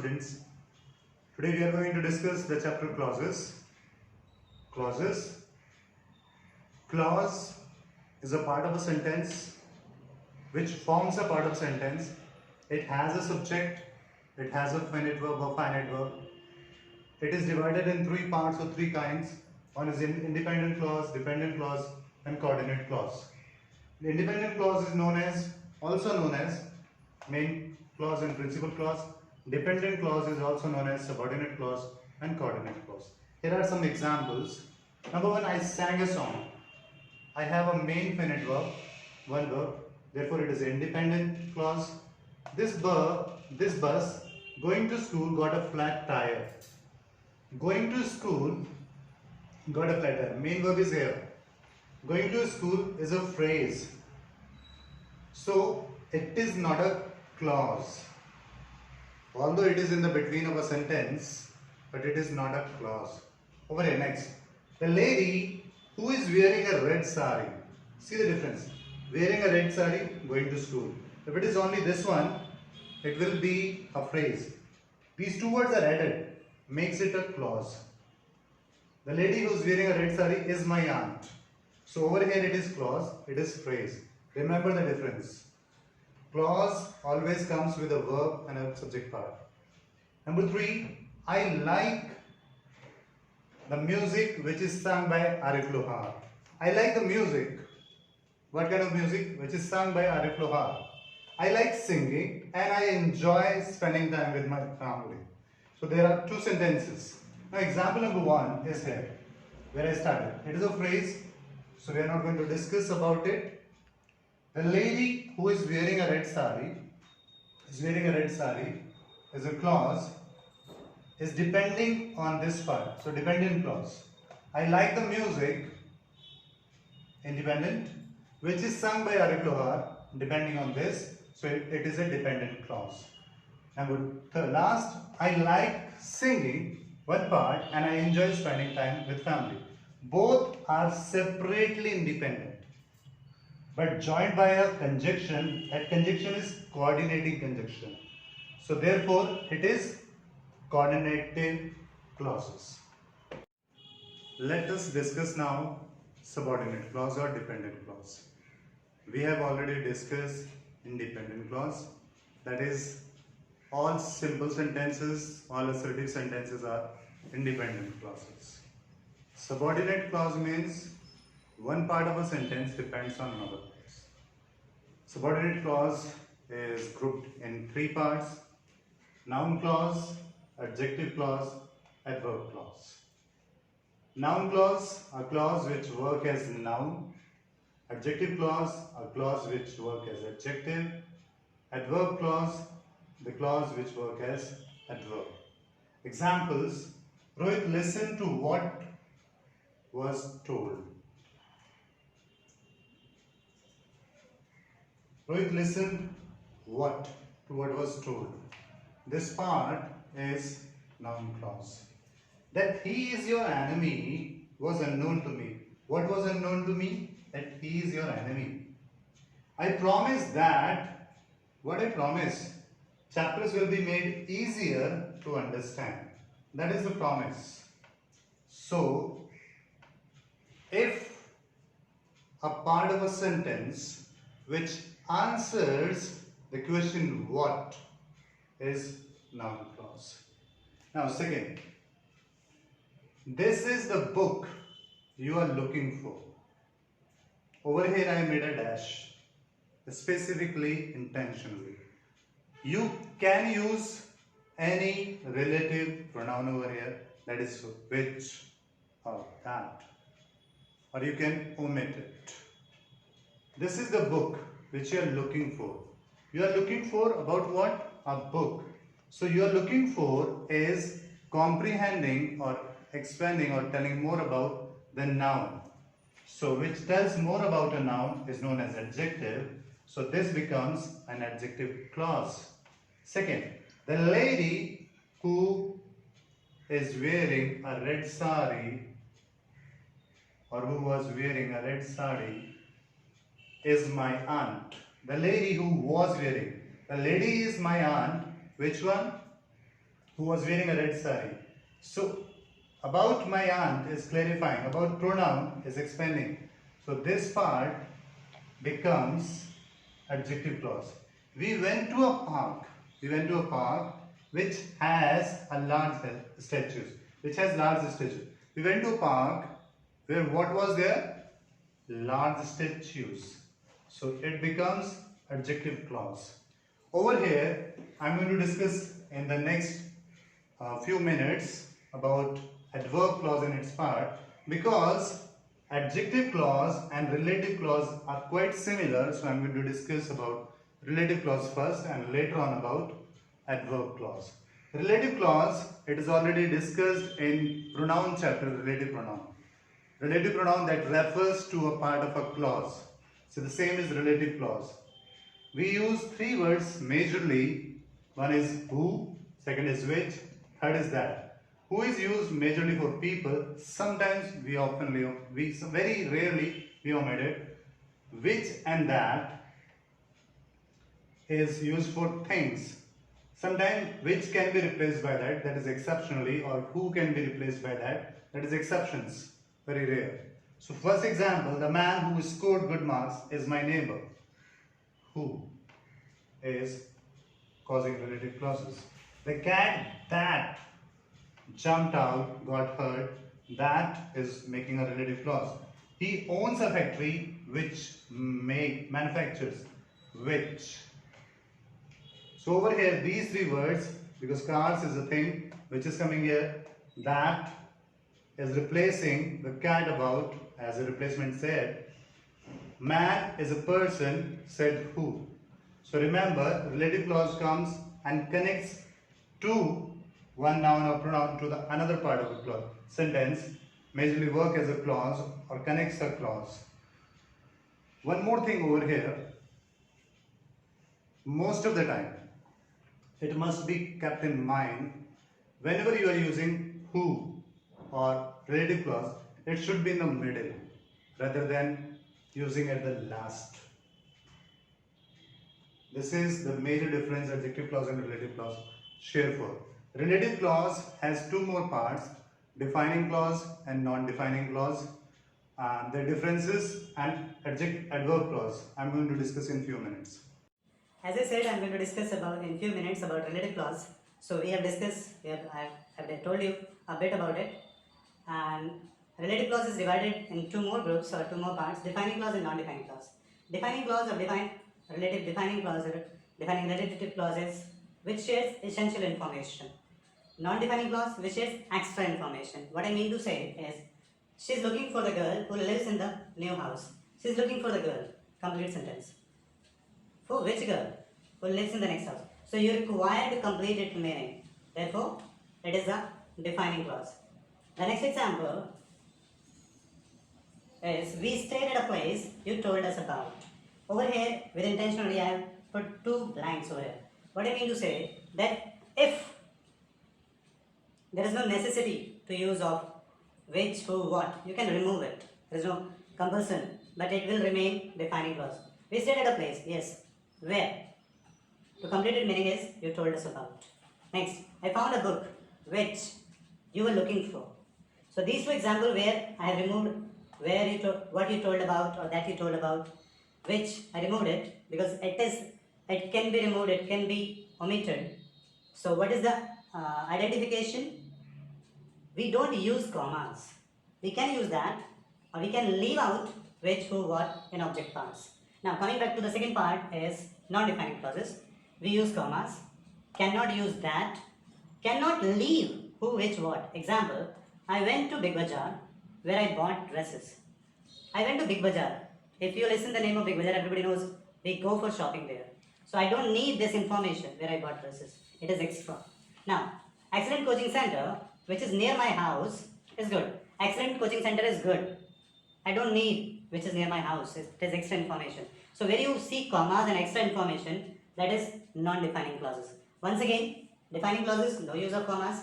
students. Today we are going to discuss the chapter clauses. Clauses. Clause is a part of a sentence which forms a part of sentence. It has a subject, it has a finite verb or finite verb. It is divided in three parts or three kinds. One is independent clause, dependent clause and coordinate clause. The independent clause is also known as main clause and principal clause. Dependent clause is also known as subordinate clause and coordinate clause. Here are some examples. Number one, I sang a song. I have a main finite verb, one verb, therefore it is independent clause. This bus going to school got a flat tire. Going to school got a flat tire. Main verb is here. Going to school is a phrase. So it is not a clause. Although it is in the between of a sentence, but it is not a clause. Over here, next. The lady who is wearing a red sari. See the difference. Wearing a red sari, going to school. If it is only this one, it will be a phrase. These two words are added, makes it a clause. The lady who is wearing a red sari is my aunt. So over here it is clause, it is phrase. Remember the difference. Clause always comes with a verb and a subject part. Number three, I like the music which is sung by Arif Lohar. I like the music. What kind of music? Which is sung by Arif Lohar. I like singing and I enjoy spending time with my family. So there are two sentences. Now example number one is here, where I started. It is a phrase, so we are not going to discuss about it. The lady who is wearing a red sari is a clause, is depending on this part. So dependent clause. I like the music, independent, which is sung by Arif Lohar, depending on this. So it is a dependent clause. And the last, I like singing, one part, and I enjoy spending time with family. Both are separately independent, but joined by a conjunction. That conjunction is coordinating conjunction. So therefore, it is coordinating clauses. Let us discuss now subordinate clause or dependent clause. We have already discussed independent clause. That is, all simple sentences, all assertive sentences are independent clauses. Subordinate clause means one part of a sentence depends on another part. Subordinate clause is grouped in three parts: noun clause, adjective clause, adverb clause. Noun clause, a clause which work as noun. Adjective clause, a clause which work as adjective. Adverb clause, the clause which work as adverb. Examples: Rohit listened to what was told. Rohit listened to what was told. This part is noun clause. That he is your enemy was unknown to me. What was unknown to me? That he is your enemy. I promise that, what I promise, chapters will be made easier to understand. That is the promise. So, if a part of a sentence which answers the question what is noun clause. Now second, this is the book you are looking for. Over here I made a dash, specifically, intentionally. You can use any relative pronoun over here, that is which or that, or you can omit it. This is the book which you are looking for. You are looking for about what? A book. So you are looking for is comprehending or expanding or telling more about the noun. So which tells more about a noun is known as adjective. So this becomes an adjective clause. Second, the lady who is wearing a red sari, or who was wearing a red sari, is my aunt. The lady who was wearing. The lady is my aunt. Which one? who was wearing a red sari. So about my aunt is clarifying, about pronoun is expanding. So this part becomes adjective clause. We went to a park. We went to a park which has a large statues. Which has large statues. We went to a park where what was there? Large statues. So it becomes adjective clause. Over here, I'm going to discuss in the next few minutes about adverb clause in its part, because adjective clause and relative clause are quite similar. So I'm going to discuss about relative clause first and later on about adverb clause. Relative clause, it is already discussed in pronoun chapter, relative pronoun. Relative pronoun that refers to a part of a clause. So the same is relative clause. We use three words majorly. One is who, second is which, third is that. Who is used majorly for people. Sometimes we very rarely we omit it. Which and that is used for things. Sometimes which can be replaced by that is exceptionally, or who can be replaced by that is exceptions, very rare. So first example, the man who scored good marks is my neighbor. Who is causing relative clauses. The cat that jumped out got hurt, that is making a relative clause. He owns a factory which manufactures which. So over here these three words, because cars is a thing which is coming here, that is replacing the cat about as a replacement said. Man is a person said who. So remember, relative clause comes and connects to one noun or pronoun to the another part of a clause. Sentence majorly work as a clause or connects a clause. One more thing over here, most of the time it must be kept in mind whenever you are using who or relative clause, it should be in the middle rather than using at the last. This is the major difference adjective clause and relative clause share for. Relative clause has two more parts, defining clause and non-defining clause. The differences and adverb clause I'm going to discuss in few minutes. As I said, I'm going to discuss in few minutes about relative clause. So we have discussed, I have told you a bit about it. And relative clause is divided in two more groups or two more parts, defining clause and non-defining clause. Defining clause or defining clause or defining relative clauses which shares essential information. Non-defining clause which shares extra information. What I mean to say is, she's looking for the girl who lives in the new house. She's looking for the girl. Complete sentence. For which girl? Who lives in the next house. So you require to complete its meaning. Therefore, it is a defining clause. The next example is, we stayed at a place you told us about. Over here, with intentionally, I have put two blanks over here. What I mean to say, that if there is no necessity to use of which, who, what, you can remove it. There is no compulsion, but it will remain defining clause. We stayed at a place, yes. Where? To complete its meaning is, you told us about. Next, I found a book which you were looking for. So these two examples where I have removed where you what you told about or that you told about, which I removed it because it can be removed, it can be omitted. So what is the identification? We don't use commas. We can use that, or we can leave out which, who, what in object parts. Now coming back to the second part is non-defining clauses. We use commas, cannot use that, cannot leave who, which, what. Example, I went to Big Bazaar where I bought dresses. I went to Big Bazaar. If you listen the name of Big Bazaar, everybody knows we go for shopping there. So I don't need this information where I bought dresses. It is extra. Now, excellent coaching center, which is near my house, is good. Excellent coaching center is good. I don't need which is near my house. It is extra information. So where you see commas and extra information, that is non-defining clauses. Once again, defining clauses, no use of commas.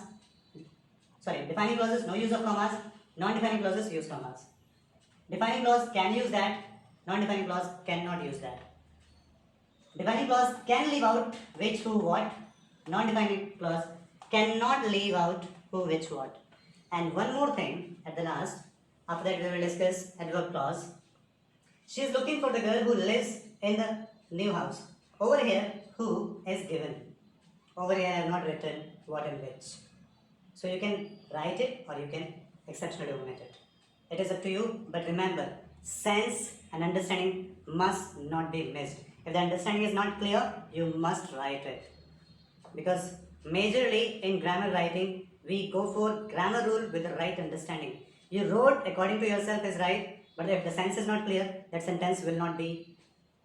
Defining clauses, no use of commas. Non-defining clauses, use commas. Defining clause can use that. Non-defining clause cannot use that. Defining clause can leave out which, who, what. Non-defining clause cannot leave out who, which, what. And one more thing at the last, after that we will discuss adverb clause. She is looking for the girl who lives in the new house. Over here, who is given. Over here I have not written what and which. So you can write it or you can exceptionally omit it. It is up to you, but remember, sense and understanding must not be missed. If the understanding is not clear, you must write it. Because majorly in grammar writing, we go for grammar rule with the right understanding. You wrote according to yourself is right, but if the sense is not clear, that sentence will not be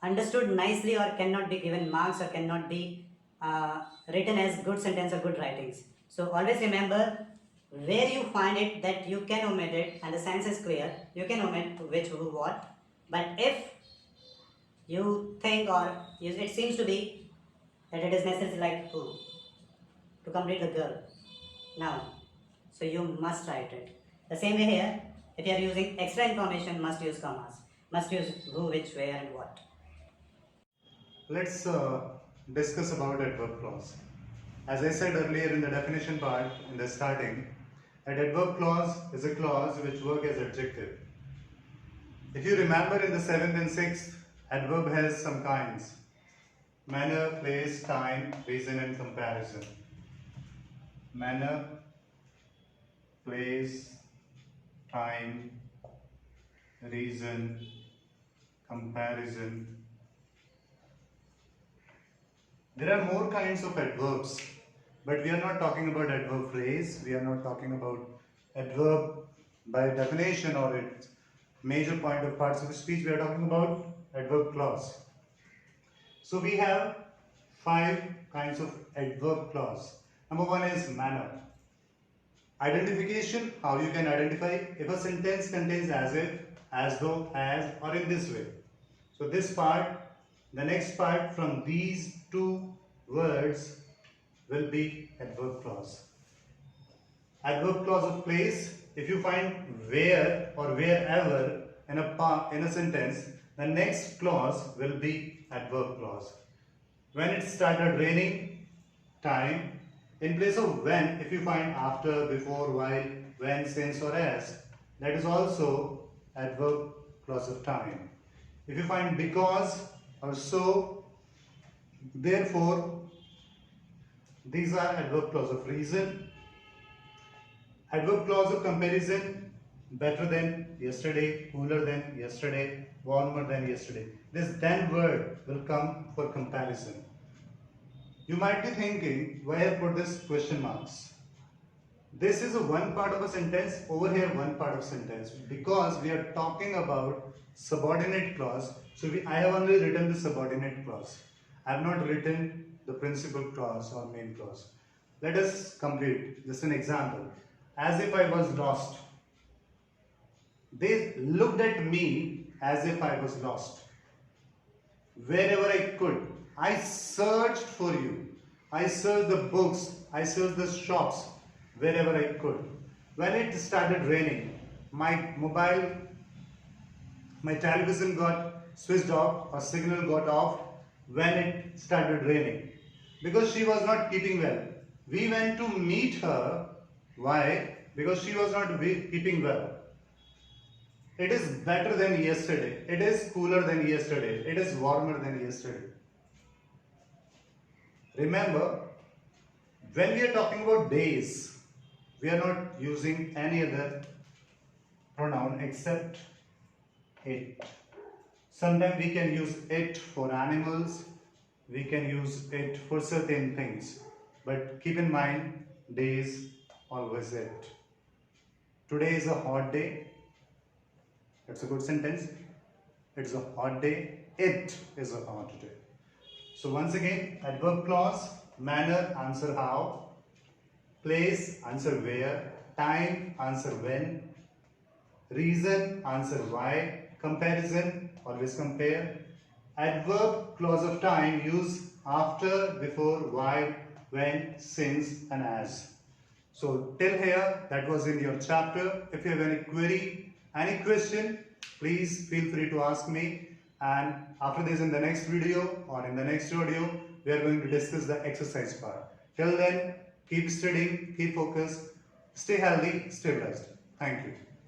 understood nicely or cannot be given marks or cannot be written as good sentence or good writings. So always remember, where you find it that you can omit it and the sense is clear, you can omit which, who, what. But if you think or it seems to be that it is necessary like who to complete the girl now, so you must write it. The same way here, if you are using extra information, must use commas, must use who, which, where and what. Let's discuss about adverb clause. As I said earlier in the definition part in the starting, an adverb clause is a clause which works as adjective. If you remember in the 7th and 6th, adverb has some kinds: manner, place, time, reason and comparison. Manner, place, time, reason, comparison. There are more kinds of adverbs, but we are not talking about adverb phrase, we are not talking about adverb by definition or its major point of parts of the speech. We are talking about adverb clause. So we have 5 kinds of adverb clause. Number 1 is manner. Identification, how you can identify if a sentence contains as if, as though, as, or in this way. So this part, the next part from these 2 words will be adverb clause. Adverb clause of place, if you find where or wherever in a sentence, the next clause will be adverb clause. When it started raining, time. In place of when, if you find after, before, while, when, since or as, that is also adverb clause of time. If you find because or so, therefore, these are adverb clause of reason. Adverb clause of comparison: better than yesterday, cooler than yesterday, warmer than yesterday. This then word will come for comparison. You might be thinking, why I put this question marks? This is a one part of a sentence, over here one part of sentence, because we are talking about subordinate clause. So I have only written the subordinate clause. I have not written the principal clause or main clause. Let us complete just an example. As if I was lost. They looked at me as if I was lost. Wherever I could, I searched for you. I searched the books. I searched the shops. Wherever I could. When it started raining, my television got switched off or signal got off when it started raining. Because she was not keeping well. We went to meet her. Why? Because she was not keeping well. It is better than yesterday. It is cooler than yesterday. It is warmer than yesterday. Remember, when we are talking about days, we are not using any other pronoun except it. Sometimes we can use it for animals, we can use it for certain things. But keep in mind, days always it. Today is a hot day. It's a good sentence. It's a hot day. It is a hot day. So once again, adverb clause: manner, answer how; place, answer where; time, answer when; reason, answer why; comparison, always compare; adverb clause of time, use after, before, while, when, since and as. So till here, that was in your chapter. If you have any query, any question, please feel free to ask me. And after this, in the next video or in the next audio, we are going to discuss the exercise part. Till then, Keep studying, keep focused, stay healthy, stay blessed. Thank you.